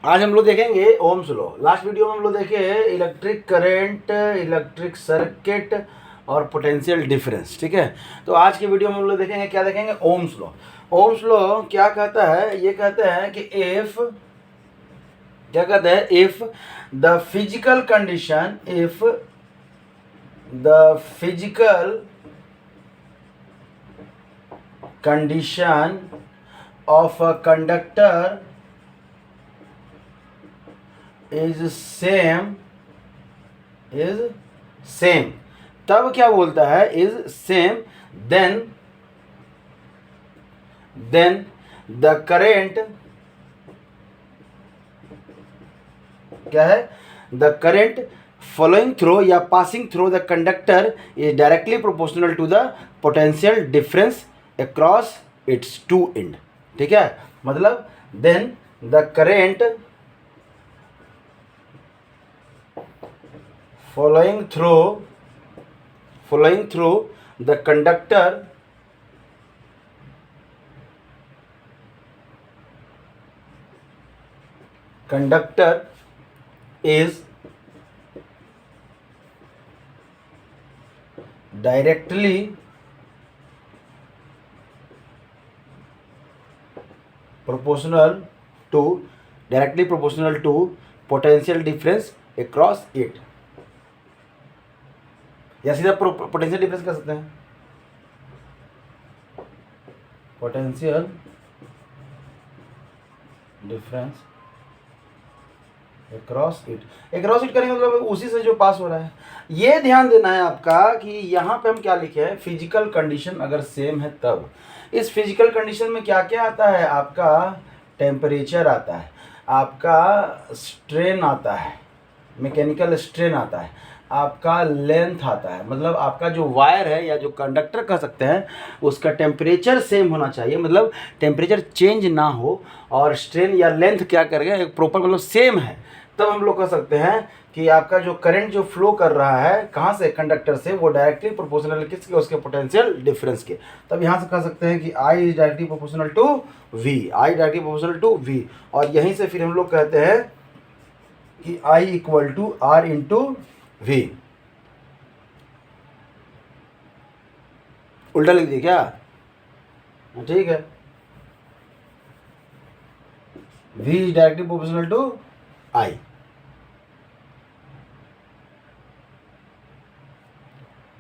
आज हम लोग देखेंगे ओम्स लॉ। लास्ट वीडियो में हम लोग देखे इलेक्ट्रिक करंट, इलेक्ट्रिक सर्किट और पोटेंशियल डिफरेंस। ठीक है, तो आज की वीडियो में हम लोग देखेंगे, क्या देखेंगे, ओम्स लॉ। ओम्स लॉ क्या कहता है? ये कहता है कि इफ, क्या कहता है, if the physical condition, if the physical condition of a conductor is same, तब क्या बोलता है, is same, then the current, क्या है, द करेंट फॉलोइंग थ्रू या passing through the conductor is directly proportional to the potential difference across its two end. ठीक है, मतलब then the current following through the conductor is directly proportional to potential difference across it, या सीधा potential difference कर सकते हैं, potential difference across it करेंगे मतलब उसी से जो पास हो रहा है। ये ध्यान देना है आपका कि यहाँ पे हम क्या लिखे हैं, फिजिकल कंडीशन अगर सेम है तब। इस फिजिकल कंडीशन में क्या क्या आता है, आपका टेम्परेचर आता है, आपका स्ट्रेन आता है, मैकेनिकल स्ट्रेन आता है, आपका लेंथ आता है, मतलब आपका जो वायर है या जो कंडक्टर कह सकते हैं उसका टेम्परेचर सेम होना चाहिए, मतलब टेम्परेचर चेंज ना हो, और स्ट्रेन या लेंथ क्या करेगा, एक प्रॉपर मतलब सेम है, तब हम लोग कह सकते हैं कि आपका जो करंट जो फ्लो कर रहा है कहाँ से, कंडक्टर से, वो डायरेक्टली प्रोपोर्शनल किसके, उसके पोटेंशियल डिफरेंस के। तब यहाँ से कह सकते हैं कि I is directly proportional to V, I directly proportional to V, और यहीं से फिर हम लोग कहते हैं कि I equal to R into V। उल्टा लिख दिया क्या? ठीक है, V is directly proportional to I।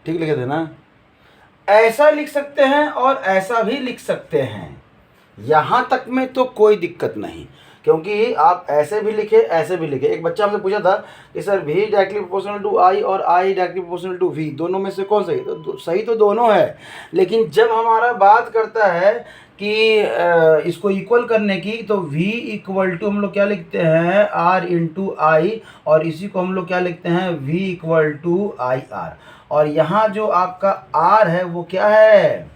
ठीक लिखे थे ना? ऐसा लिख सकते हैं और ऐसा भी लिख सकते हैं, यहां तक में तो कोई दिक्कत नहीं, क्योंकि आप ऐसे भी लिखे ऐसे भी लिखे। एक बच्चा हमसे पूछा था कि sir V directly proportional to I और I directly proportional to V, दोनों में से कौन सही? तो सही तो दोनों है, लेकिन जब हमारा बात करता है कि इसको इक्वल करने की, तो V इक्वल टू हम लोग क्या लिखते हैं, R इंटू I, और इसी को हम लोग क्या लिखते हैं, V इक्वल टू IR, और यहाँ जो आपका R है वो क्या है,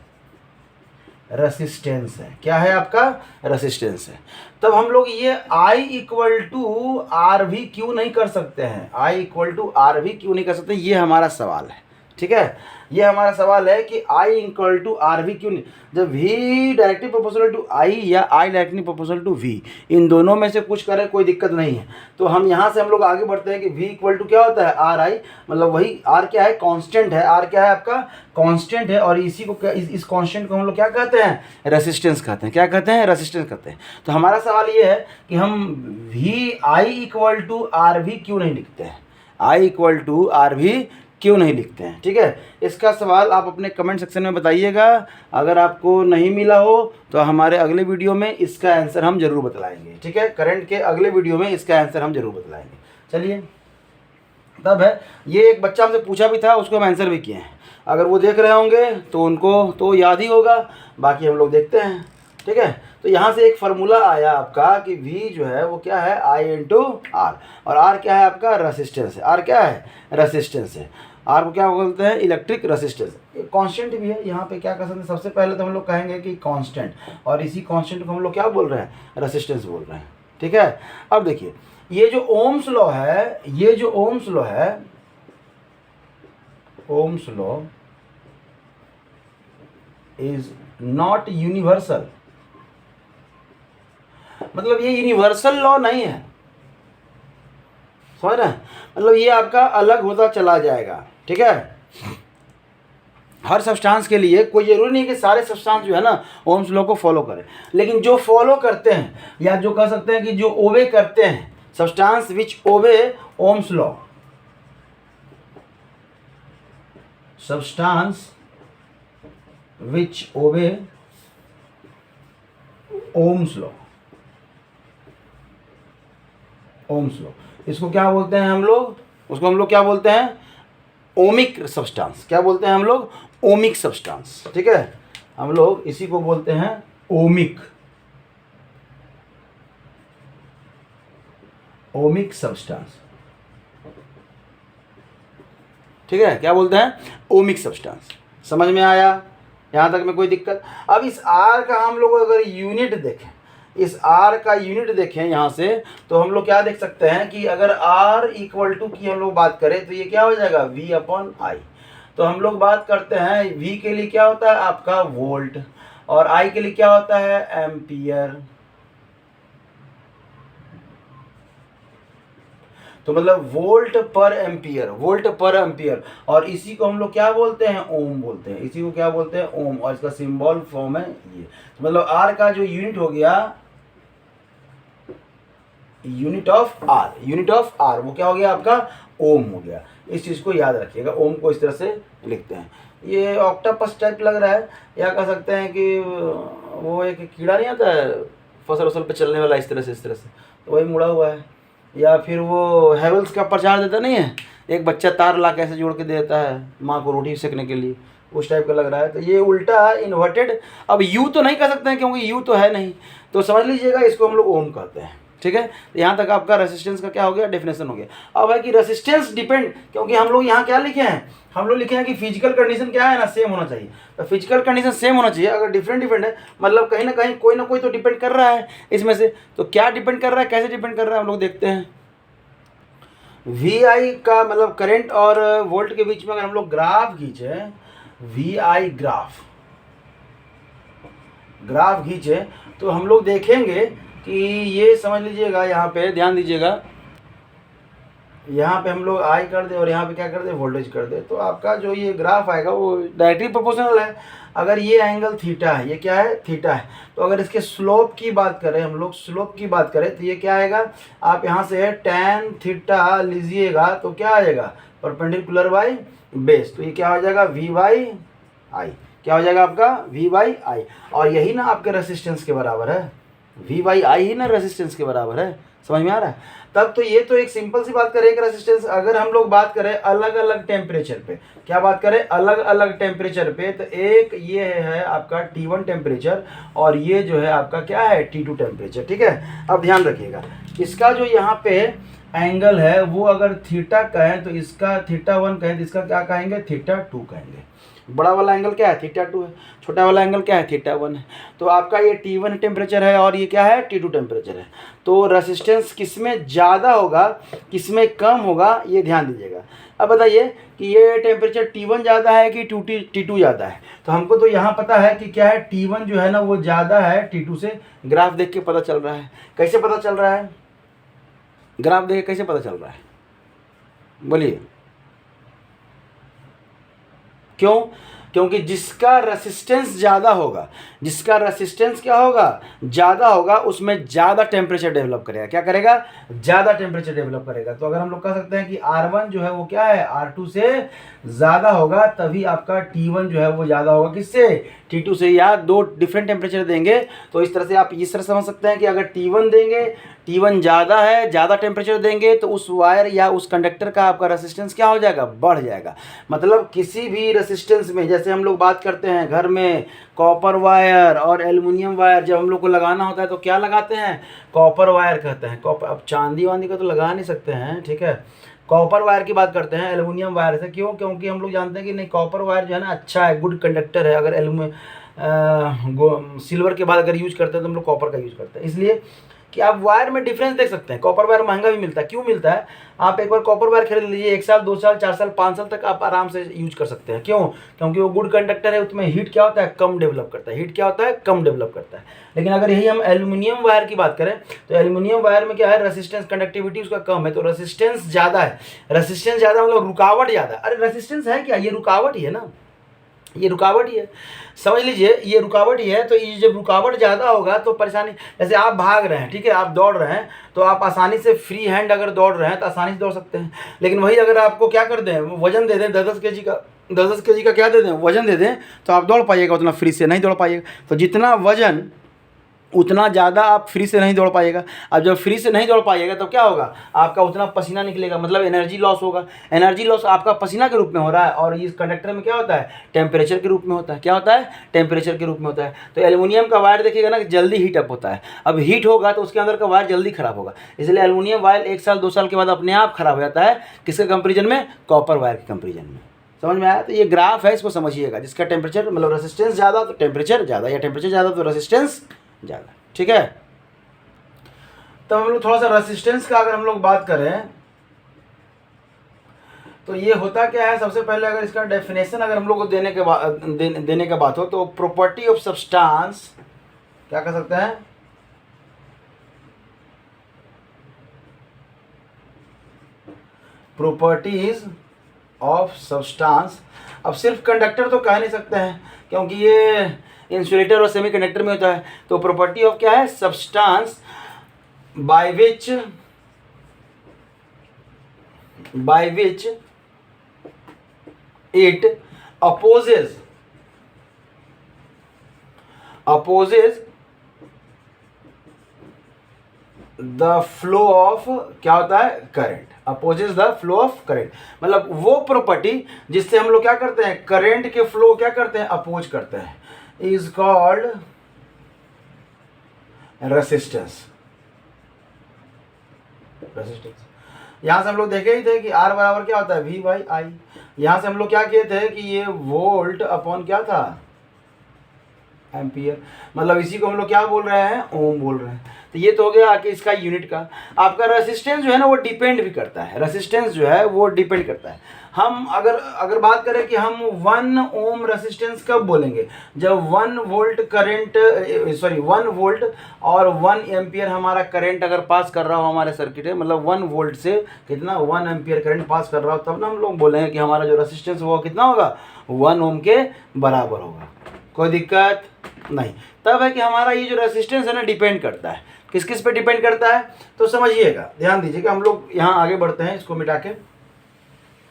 रेसिस्टेंस है। क्या है आपका, रेसिस्टेंस है। तब हम लोग ये I इक्वल टू आर भी क्यों नहीं कर सकते हैं, I इक्वल टू आर भी क्यों नहीं कर सकते, ये हमारा सवाल है। ठीक है, ये हमारा सवाल है कि I इक्वल टू आर भी क्यों नहीं, जब V directly proportional to I या I directly proportional to V, इन दोनों में से कुछ करें कोई दिक्कत नहीं है। तो हम यहाँ से हम लोग आगे बढ़ते हैं कि V इक्वल टू क्या होता है, RI, मतलब वही R क्या है, कांस्टेंट है, R क्या है आपका, कांस्टेंट है, और इसी को इस कांस्टेंट को हम लोग क्या कहते हैं, रेसिस्टेंस कहते हैं। क्या कहते हैं, रेसिस्टेंस कहते हैं। तो हमारा सवाल ये है कि हम I इक्वल टू आर भी क्यों नहीं लिखते हैं, I इक्वल टू आर भी क्यों नहीं लिखते हैं। ठीक है, इसका सवाल आप अपने कमेंट सेक्शन में बताइएगा। अगर आपको नहीं मिला हो तो हमारे अगले वीडियो में इसका आंसर हम जरूर बतलाएंगे। ठीक है, करंट के अगले वीडियो में इसका आंसर हम जरूर बतलाएंगे। चलिए, तब है, ये एक बच्चा हमसे पूछा भी था, उसको हम आंसर भी किए हैं। अगर वो देख रहे होंगे तो उनको तो याद ही होगा, बाकी हम लोग देखते हैं। ठीक है, तो यहाँ से एक फार्मूला आया आपका कि V जो है वो क्या है, I इंटू आर, और R क्या है आपका, रेसिस्टेंस है। R क्या है, रेसिस्टेंस है। R को क्या बोलते हैं, इलेक्ट्रिक रेसिस्टेंस। कांस्टेंट भी है, यहाँ पे क्या कर सकते हैं, सबसे पहले तो हम लोग कहेंगे कि कांस्टेंट, और इसी कांस्टेंट को हम लोग क्या बोल रहे हैं, रेसिस्टेंस बोल रहे हैं। ठीक है, अब देखिए, ये जो ओम्स लॉ है, ये जो ओम्स लॉ है, Ohm's law is not universal, मतलब ये यूनिवर्सल लॉ नहीं है। समझ रहे हैं, मतलब ये आपका अलग होता चला जाएगा, ठीक है। हर सब्सटेंस के लिए कोई ज़रूरी नहीं कि सारे सब्सटेंस जो है ना ओम्स लॉ को फॉलो करें, लेकिन जो फॉलो करते हैं या जो कह सकते हैं कि जो ओबे करते हैं, सब्सटेंस विच ओबे ओम्स लॉ, सब्सटेंस विच ओबे ओम्स लॉ, ओम्स लॉ, इसको क्या बोलते हैं हम लोग, उसको हम लोग क्या बोलते हैं, ओमिक सब्सटेंस। क्या बोलते हैं हम लोग, ओमिक सब्सटेंस, ठीक है। हम लोग इसी को बोलते हैं ओमिक, ओमिक सब्सटेंस, ठीक है। क्या बोलते हैं, ओमिक सब्सटेंस। समझ में आया यहाँ तक में कोई दिक्कत? अब इस आर का हम लोग अगर यूनिट देखें, इस आर का यूनिट देखें यहाँ से, तो हम लोग क्या देख सकते हैं कि अगर आर इक्वल टू की हम लोग बात करें तो ये क्या हो जाएगा, V अपॉन आई। तो हम लोग बात करते हैं V के लिए क्या होता है आपका वोल्ट, और I के लिए क्या होता है एम्पियर। तो मतलब वोल्ट पर एम्पियर, वोल्ट पर एम्पियर, और इसी को हम लोग क्या बोलते हैं, ओम बोलते हैं। इसी को क्या बोलते हैं, ओम, और इसका सिंबल फॉर्म है ये। तो मतलब आर का जो यूनिट हो गया, unit of R, unit of R वो क्या हो गया आपका, ओम हो गया। इस चीज़ को याद रखिएगा, ओम को इस तरह से लिखते हैं। ये ऑक्टोपस टाइप लग रहा है, या कह सकते हैं कि वो एक कीड़ा नहीं आता है फसल वसल पे चलने वाला, इस तरह से तो वही मुड़ा हुआ है। या फिर वो हैवल्स का प्रचार देता नहीं है, एक बच्चा तार ला कैसे जोड़ के देता है माँ को रोटी सेकने के लिए, उस टाइप का लग रहा है। तो ये उल्टा इन्वर्टेड, अब यू तो नहीं कर सकते हैं क्योंकि यू तो है नहीं, तो समझ लीजिएगा इसको हम लोग ओम कहते हैं, ठीक है। तो यहाँ तक आपका रेसिस्टेंस का क्या हो गया, डेफिनेशन हो गया। अब है कि रेसिस्टेंस डिपेंड, क्योंकि हम लोग यहाँ क्या लिखे हैं, हम लोग लिखे हैं कि फिजिकल कंडीशन क्या है ना, सेम होना चाहिए। तो फिजिकल कंडीशन सेम होना चाहिए, अगर डिफरेंट है मतलब कहीं ना कोई तो डिपेंड कर रहा है इसमें से। तो क्या डिपेंड कर रहा है, कैसे डिपेंड कर रहा है, हम लोग देखते हैं। VI का मतलब करंट और वोल्ट के बीच में अगर हम लोग ग्राफ खींचे, VI ग्राफ खींचे, तो हम लोग देखेंगे कि ये समझ लीजिएगा, यहाँ पे ध्यान दीजिएगा, यहाँ पे हम लोग I कर दे और यहाँ पे क्या कर दे, वोल्टेज कर दे, तो आपका जो ये ग्राफ आएगा वो डायरेक्टली प्रोपोर्शनल है। अगर ये एंगल थीटा है, ये क्या है, थीटा है, तो अगर इसके स्लोप की बात करें, हम लोग स्लोप की बात करें, तो ये क्या आएगा, आप यहाँ से tan थीटा लीजिएगा तो क्या आएगा, परपेंडिकुलर बाई बेस, तो ये क्या हो जाएगा, V बाई आई। क्या हो जाएगा आपका, V बाई आई, और यही ना आपके रेसिस्टेंस के बराबर है, V बाई आई ही ना रेसिस्टेंस के बराबर है। समझ में आ रहा है? तब तो ये तो एक सिंपल सी बात करें, एक रेसिस्टेंस। अगर हम लोग बात करें अलग अलग टेम्परेचर पे, क्या बात करें, अलग अलग टेम्परेचर पे, तो एक ये है आपका T1 टेम्परेचर, और ये जो है आपका क्या है, T2 टेम्परेचर, ठीक है। अब ध्यान रखिएगा, इसका जो यहाँ पे एंगल है वो अगर थीटा कहें तो इसका θ1 कहें तो इसका क्या कहेंगे, θ2 कहेंगे। बड़ा वाला एंगल क्या है, θ2 है, छोटा वाला एंगल क्या है, θ1 है। तो आपका ये T1 टेम्परेचर है और ये क्या है, T2 टेम्परेचर है। तो रेसिस्टेंस किस में ज़्यादा होगा, किस में कम होगा, ये ध्यान दीजिएगा। अब बताइए कि ये टेम्परेचर T1 ज़्यादा है कि T2 ज़्यादा है। तो हमको तो यहाँ पता है कि क्या है, T1 जो है ना वो ज़्यादा है T2 से, ग्राफ देख के पता चल रहा है। कैसे पता चल रहा है, ग्राफ देख के कैसे पता चल रहा है, बोलिए। क्यों? क्योंकि जिसका रेसिस्टेंस ज़्यादा होगा, जिसका रेसिस्टेंस क्या होगा, ज़्यादा होगा, उसमें ज़्यादा टेम्परेचर डेवलप करेगा। क्या करेगा, ज़्यादा टेम्परेचर डेवलप करेगा। तो अगर हम लोग कह सकते हैं कि R1 जो है वो क्या है, R2 से ज़्यादा होगा, तभी आपका T1 जो है वो ज़्यादा होगा किससे, T2 से। या दो डिफरेंट टेम्परेचर देंगे तो इस तरह से आप इस तरह समझ सकते हैं कि अगर T1 देंगे, T1 ज़्यादा है, ज़्यादा टेम्परेचर देंगे, तो उस वायर या उस कंडक्टर का आपका रेसिस्टेंस क्या हो जाएगा, बढ़ जाएगा। मतलब किसी भी रेसिस्टेंस में, जैसे हम लोग बात करते हैं घर में कॉपर वायर और एल्युमिनियम वायर, जब हम लोग को लगाना होता है तो क्या लगाते हैं, कॉपर वायर कहते हैं। कॉपर, अब चांदी वांदी का तो लगा नहीं सकते हैं, ठीक है, कॉपर वायर की बात करते हैं एल्युमिनियम वायर से। क्यों? क्योंकि हम लोग जानते हैं कि नहीं, कॉपर वायर जो है ना अच्छा है, गुड कंडक्टर है। अगर सिल्वर के बाद अगर यूज करते हैं तो हम लोग कॉपर का यूज करते हैं। इसलिए कि आप वायर में डिफरेंस देख सकते हैं। कॉपर वायर महंगा भी मिलता है, क्यों मिलता है? आप एक बार कॉपर वायर खरीद लीजिए, 1 साल 2 साल 4 साल 5 साल तक आप आराम से यूज कर सकते हैं। क्यों? क्योंकि वो गुड कंडक्टर है, उसमें हीट क्या होता है, कम डेवलप करता है। हीट क्या होता है, कम डेवलप करता है। लेकिन अगर यही हम एल्यूमिनियम वायर की बात करें तो एल्यूमिनियम वायर में क्या है, रेसिस्टेंस कंडक्टिविटी उसका कम है, तो रेसिस्टेंस ज़्यादा है। रेसिस्टेंस ज़्यादा मतलब रुकावट ज़्यादा। अरे रेसिस्टेंस है क्या, ये रुकावट ही है ना, ये रुकावट ही है, समझ लीजिए ये रुकावट ही है। तो ये जब रुकावट ज़्यादा होगा तो परेशानी, जैसे आप भाग रहे हैं, ठीक है, आप दौड़ रहे हैं, तो आप आसानी से फ्री हैंड अगर दौड़ रहे हैं तो आसानी से दौड़ सकते हैं। लेकिन वही अगर आपको क्या कर दें, वजन दे दें 10-10 केजी का, 10-10 केजी का क्या दे दें, वजन दे दें, तो आप दौड़ पाइएगा, उतना फ्री से नहीं दौड़ पाइएगा। तो जितना वजन उतना ज़्यादा आप फ्री से नहीं दौड़ पाइएगा। अब जब फ्री से नहीं दौड़ पाइएगा तो क्या होगा, आपका उतना पसीना निकलेगा, मतलब एनर्जी लॉस होगा। एनर्जी लॉस आपका पसीना के रूप में हो रहा है, और इस कंडक्टर में क्या होता है, टेम्परेचर के रूप में होता है। क्या होता है, टेम्परेचर के रूप में होता है। तो एल्युमिनियम का वायर देखिएगा ना, जल्दी हीट अप होता है। अब हीट होगा तो उसके अंदर का वायर जल्दी खराब होगा, इसलिए एल्युमिनियम वायर 1 साल 2 साल के बाद अपने आप खराब हो जाता है। किसके कंपेरिजन में, कॉपर वायर के कंपेरिजन में। समझ में आया? तो ये ग्राफ है, इसको समझिएगा। जिसका टेम्परेचर मतलब रेसिस्टेंस ज़्यादा तो टेम्परेचर ज़्यादा, या टेम्परेचर ज़्यादा तो रेसिस्टेंस ज़्यादा, ठीक है। तो हम लोग थोड़ा सा रेसिस्टेंस का अगर हम लोग बात करें तो ये होता क्या है, सबसे पहले अगर इसका डेफिनेशन अगर हम लोग को देने का बात हो तो प्रॉपर्टी ऑफ सब्सटेंस क्या कह सकते हैं, प्रॉपर्टीज ऑफ सब्सटेंस। अब सिर्फ कंडक्टर तो कह नहीं सकते हैं, क्योंकि ये इंसुलेटर और सेमीकंडक्टर में होता है। तो प्रॉपर्टी ऑफ क्या है, substance by which it opposes the flow of क्या होता है, current. Opposes the flow of current, मतलब वो प्रॉपर्टी जिससे हम लोग क्या करते हैं, करंट के फ्लो क्या करते हैं, अपोज करते हैं, इज कॉल्ड रेसिस्टेंस। यहाँ से हम लोग देखे ही थे कि R बराबर क्या होता है, V/I। यहाँ से हम लोग क्या किए थे कि ये वोल्ट अपॉन क्या था, एम्पियर। मतलब इसी को हम लोग क्या बोल रहे हैं, ओम बोल रहे हैं। तो ये तो हो गया कि इसका यूनिट का। आपका रेसिस्टेंस जो है ना वो डिपेंड भी करता है, रेसिस्टेंस जो है वो डिपेंड करता है। हम अगर बात करें कि हम 1 ओम रेसिस्टेंस कब बोलेंगे, जब 1 वोल्ट करंट 1 वोल्ट और 1 एम्पियर हमारा करंट अगर पास कर रहा हो हमारे सर्किट में, मतलब 1 वोल्ट से कितना 1 एम्पियर करंट पास कर रहा हो, तब ना हम लोग बोलेंगे कि हमारा जो रेसिस्टेंस वो कितना होगा, 1 ओम के बराबर होगा। कोई दिक्कत नहीं। तब है कि हमारा ये जो रेसिस्टेंस है ना डिपेंड करता है, किस किस पे डिपेंड करता है, तो समझिएगा, ध्यान दीजिएगा। हम लोग यहाँ आगे बढ़ते हैं, इसको मिटा के।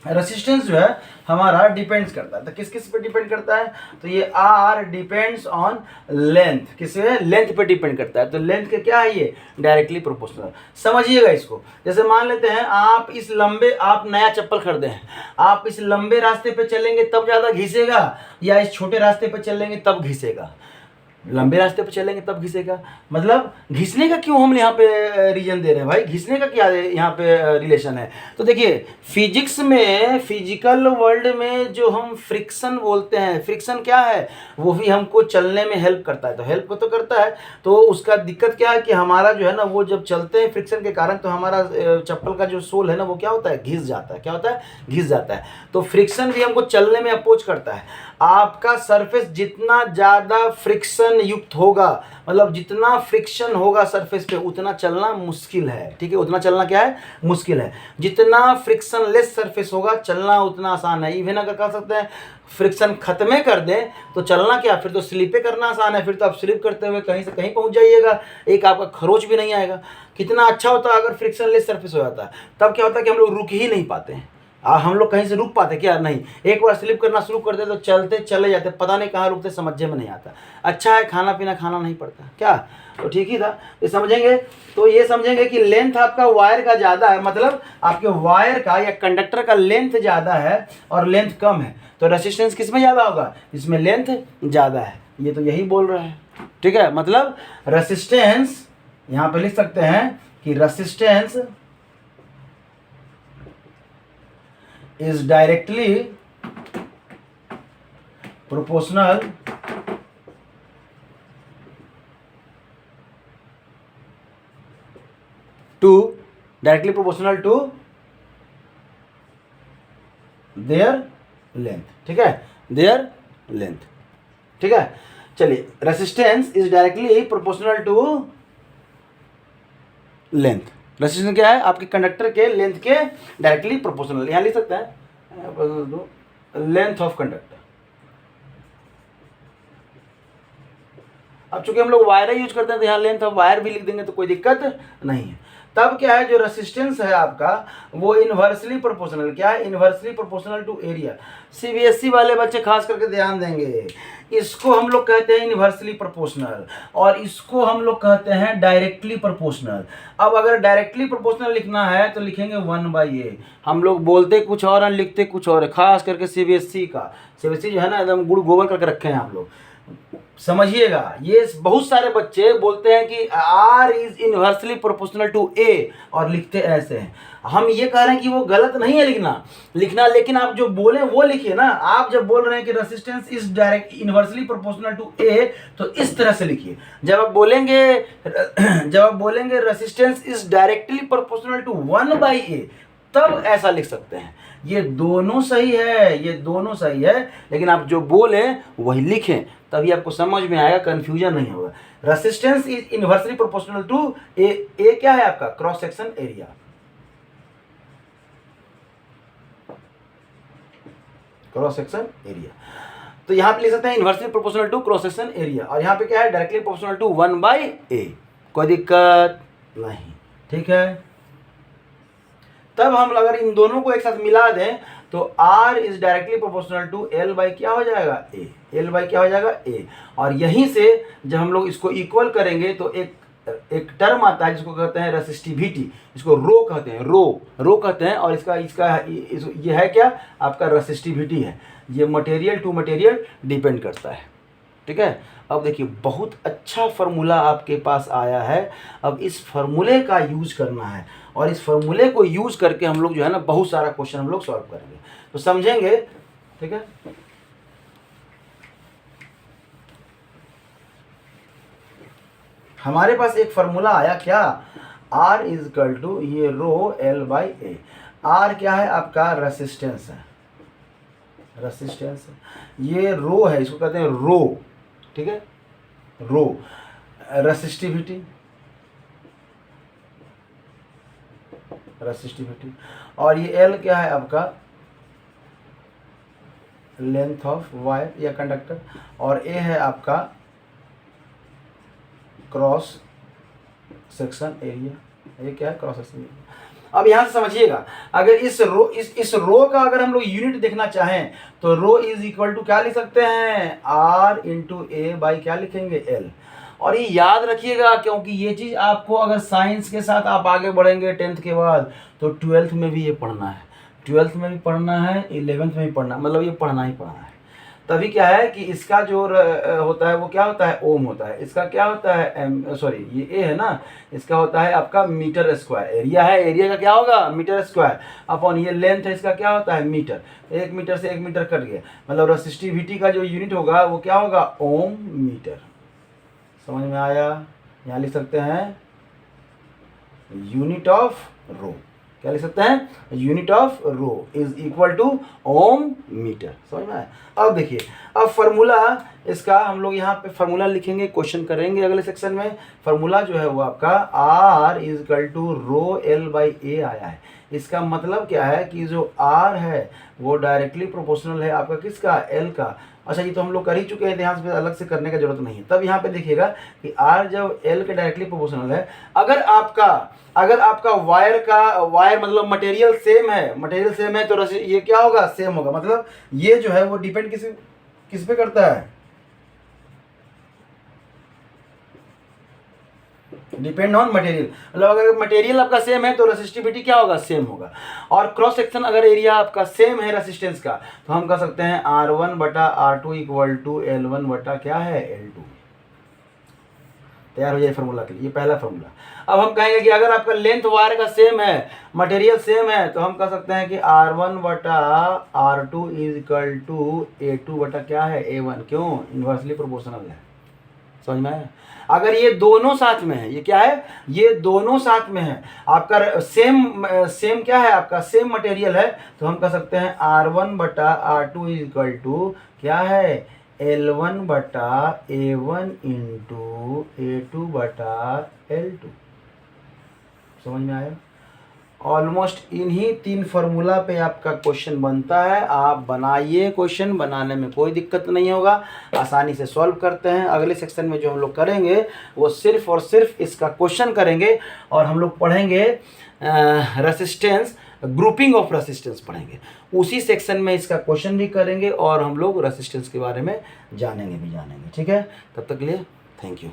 रेसिस्टेंस जो है हमारा डिपेंड्स करता है, तो किस किस पे डिपेंड करता है, तो ये आर डिपेंड्स ऑन लेंथ, किस पे, लेंथ पे डिपेंड करता है। तो लेंथ के क्या है, ये डायरेक्टली प्रोपोर्शनल। समझिएगा इसको। जैसे मान लेते हैं आप इस लंबे, आप नया चप्पल खरीदे हैं, आप इस लंबे रास्ते पे चलेंगे तब ज़्यादा घिसेगा, या इस छोटे रास्ते पे चलेंगे तब घिसेगा, लंबे रास्ते पर चलेंगे तब घिसेगा। मतलब घिसने का क्यों हम यहाँ पे रीजन दे रहे हैं भाई, घिसने का क्या यहाँ पे रिलेशन है। तो देखिए फिजिक्स में, फिजिकल वर्ल्ड में जो हम फ्रिक्शन बोलते हैं, फ्रिक्शन क्या है, वो भी हमको चलने में हेल्प करता है। तो हेल्प को तो करता है, तो उसका दिक्कत क्या है कि हमारा जो है ना वो जब चलते हैं फ्रिक्शन के कारण, तो हमारा चप्पल का जो सोल है ना वो क्या होता है, घिस जाता है। क्या होता है, घिस जाता है। तो फ्रिक्शन भी हमको चलने में अपोज करता है। आपका सरफेस जितना ज़्यादा फ्रिक्शन युक्त होगा, मतलब जितना फ्रिक्शन होगा सरफेस पे, उतना चलना मुश्किल है। ठीक है, उतना चलना क्या है, मुश्किल है। जितना फ्रिक्शन लेस सरफेस होगा, चलना उतना आसान है। इवन अगर कह सकते हैं फ्रिक्शन खत्म कर दें तो चलना क्या, फिर तो स्लिपे करना आसान है, फिर तो आप स्लिप करते हुए कहीं से कहीं पहुंच जाइएगा, एक आपका खरोच भी नहीं आएगा। कितना अच्छा होता अगर फ्रिक्शन लेस सरफेस हो जाता, तब क्या होता है कि हम लोग रुक ही नहीं पाते हैं। हम लोग कहीं से रुक पाते क्या, नहीं। एक बार स्लिप करना शुरू कर दे तो चलते चले जाते, पता नहीं कहाँ रुकते, समझे में नहीं आता। अच्छा है खाना पीना खाना नहीं पड़ता क्या, तो ठीक ही था। ये समझेंगे, तो ये समझेंगे कि लेंथ आपका वायर का ज़्यादा है, मतलब आपके वायर का या कंडक्टर का लेंथ ज़्यादा है और लेंथ कम है, तो रेसिस्टेंस किस में ज़्यादा होगा, इसमें लेंथ ज़्यादा है। ये तो यही बोल रहा है, ठीक है। मतलब रेसिस्टेंस यहाँ पे लिख सकते हैं कि resistance is directly proportional to directly proportional to their length, ठीक है, देयर लेंथ, ठीक है। चलिए, resistance is directly proportional to length, resistance क्या है, आपके कंडक्टर के लेंथ के डायरेक्टली प्रोपोर्शनल, यहाँ लिख सकते हैं लेंथ ऑफ कंडक्टर। अब चूंकि हम लोग वायर यूज करते हैं तो यहाँ लेंथ ऑफ वायर भी लिख देंगे तो कोई दिक्कत नहीं है। तब क्या है, जो रेसिस्टेंस है आपका वो इन्वर्सली प्रोपोर्शनल, क्या है, inversely proportional to area. CBSE वाले बच्चे खास करके ध्यान देंगे, इसको हम लोग कहते हैं इन्वर्सली प्रोपोर्शनल और इसको हम लोग कहते हैं डायरेक्टली प्रोपोर्शनल। अब अगर डायरेक्टली प्रोपोर्शनल लिखना है तो लिखेंगे 1/a। हम लोग बोलते कुछ और हैं, लिखते कुछ और है, खास करके सीबीएसई का, सीबीएसई जो है ना एकदम गुड़ गोबर करके रखे हैं आप लोग, समझिएगा। ये बहुत सारे बच्चे बोलते हैं कि R is inversely proportional to A और लिखते ऐसे हैं। हम ये कह रहे हैं कि वो गलत नहीं है लिखना, लेकिन आप जो बोले वो लिखिए ना। आप जब बोल रहे हैं कि resistance is direct inversely proportional to A तो इस तरह से लिखिए। जब आप बोलेंगे resistance is directly proportional to 1/a तब ऐसा लिख सकते हैं। ये दोनों सही है, ये दोनों सही है, लेकिन आप जो बोले वही लिखें तभी आपको समझ में आएगा, कंफ्यूजन नहीं होगा। Resistance is inversely proportional to a क्या है आपका, cross section area. Cross section area तो यहाँ पे लिख सकते हैं inversely proportional to cross section area, और यहाँ पे क्या है, डायरेक्टली प्रोपोर्शनल टू 1/a। कोई दिक्कत नहीं, ठीक है। तब हम अगर इन दोनों को एक साथ मिला दें तो R is directly proportional to L by क्या हो जाएगा, A। L बाई क्या हो जाएगा, A। और यहीं से जब हम लोग इसको इक्वल करेंगे तो एक टर्म आता है जिसको कहते हैं रेसिस्टिविटी, इसको रो कहते हैं, रो कहते हैं। और इसका ये है क्या, आपका रेसिस्टिविटी है। ये मटेरियल टू मटेरियल डिपेंड करता है, ठीक है। अब देखिए, बहुत अच्छा फार्मूला आपके पास आया है। अब इस फार्मूले का यूज करना है और इस फार्मूले को यूज करके हम लोग जो है ना बहुत सारा क्वेश्चन हम लोग सॉल्व करेंगे, तो समझेंगे, ठीक है। हमारे पास एक फार्मूला आया क्या, R इज इक्वल टू ये रो L/A। R क्या है आपका, रेसिस्टेंस है, रेसिस्टेंस है। ये रो है, इसको कहते हैं रो, ठीक है, रो। रेसिस्टिविटी, और ये L क्या है आपका, लेंथ ऑफ वायर या कंडक्टर, और A है आपका क्रॉस सेक्शन एरिया। ये क्या है, क्रॉस सेक्शन एरिया। अब यहाँ से समझिएगा, अगर इस रो का अगर हम लोग यूनिट देखना चाहें तो रो इज इक्वल टू क्या लिख सकते हैं, R इंटू A बाई क्या लिखेंगे, L। और ये याद रखिएगा, क्योंकि ये चीज़ आपको अगर साइंस के साथ आप आगे बढ़ेंगे 10th के बाद तो 12th में भी ये पढ़ना है, 12th में भी पढ़ना है, 11th में भी पढ़ना, मतलब ये पढ़ना ही पढ़ना है। तभी क्या है कि इसका जो होता है वो क्या होता है, ओम होता है। इसका क्या होता है, सॉरी ये ए है ना, इसका होता है आपका मीटर स्क्वायर। एरिया है, एरिया का क्या होगा, मीटर स्क्वायर अपॉन ये लेंथ है, इसका क्या होता है, मीटर। 1 मीटर से 1 मीटर कट गया, मतलब रेसिस्टिविटी का जो यूनिट होगा वो क्या होगा, ओम मीटर। समझ में आया, यहाँ लिख सकते हैं यूनिट ऑफ रो, क्या लिख सकते हैं, unit of rho is equal to ohm metre. समझ में आया। अब देखिए, अब फार्मूला इसका हम लोग यहाँ पे फार्मूला लिखेंगे, क्वेश्चन करेंगे अगले सेक्शन में। फार्मूला जो है वो आपका R is equal to rho L/A आया है। इसका मतलब क्या है कि जो R है वो डायरेक्टली प्रोपोर्शनल है आपका किसका, L का। अच्छा, ये तो हम लोग कर ही चुके हैं, ध्यान से अलग से करने का जरूरत नहीं है। तब यहाँ पे देखिएगा कि R जब L के डायरेक्टली प्रोपोर्शनल है, अगर आपका वायर मतलब मटेरियल सेम है तो ये क्या होगा, सेम होगा। मतलब ये जो है वो डिपेंड किस पे करता है, डिपेंड ऑन मटेरियल। मतलब अगर मटेरियल आपका सेम है तो रेसिस्टिविटी क्या होगा, सेम होगा। और क्रॉस सेक्शन अगर एरिया आपका सेम है रेसिस्टेंस का तो हम कह सकते हैं R1/R2 इक्वल टू L1 बटा क्या है, L2। तैयार हो जाए फार्मूला के लिए, ये पहला फार्मूला। अब हम कहेंगे कि अगर आपका लेंथ वायर का सेम है, मटेरियल सेम है, तो हम कह सकते हैं कि R1/R2 is equal to A2 बटा क्या है, A1। क्यों, इन्वर्सली प्रोपोर्शनल है। समझ में आया? अगर ये दोनों साथ में है, ये क्या है, ये दोनों साथ में है, आपका सेम क्या है, आपका सेम मटेरियल है, तो हम कह सकते हैं R1 बटा R2 इक्वल टू क्या है, L1 बटा A1 इंटू A2 बटा L2। समझ में आया? ऑलमोस्ट इन्हीं 3 फार्मूला पे आपका क्वेश्चन बनता है। आप बनाइए, क्वेश्चन बनाने में कोई दिक्कत नहीं होगा, आसानी से सॉल्व करते हैं। अगले सेक्शन में जो हम लोग करेंगे वो सिर्फ और सिर्फ इसका क्वेश्चन करेंगे, और हम लोग पढ़ेंगे रेसिस्टेंस, ग्रुपिंग ऑफ रेसिस्टेंस पढ़ेंगे। उसी सेक्शन में इसका क्वेश्चन भी करेंगे और हम लोग रेसिस्टेंस के बारे में जानेंगे भी जानेंगे। ठीक है, तब तक के लिए थैंक यू।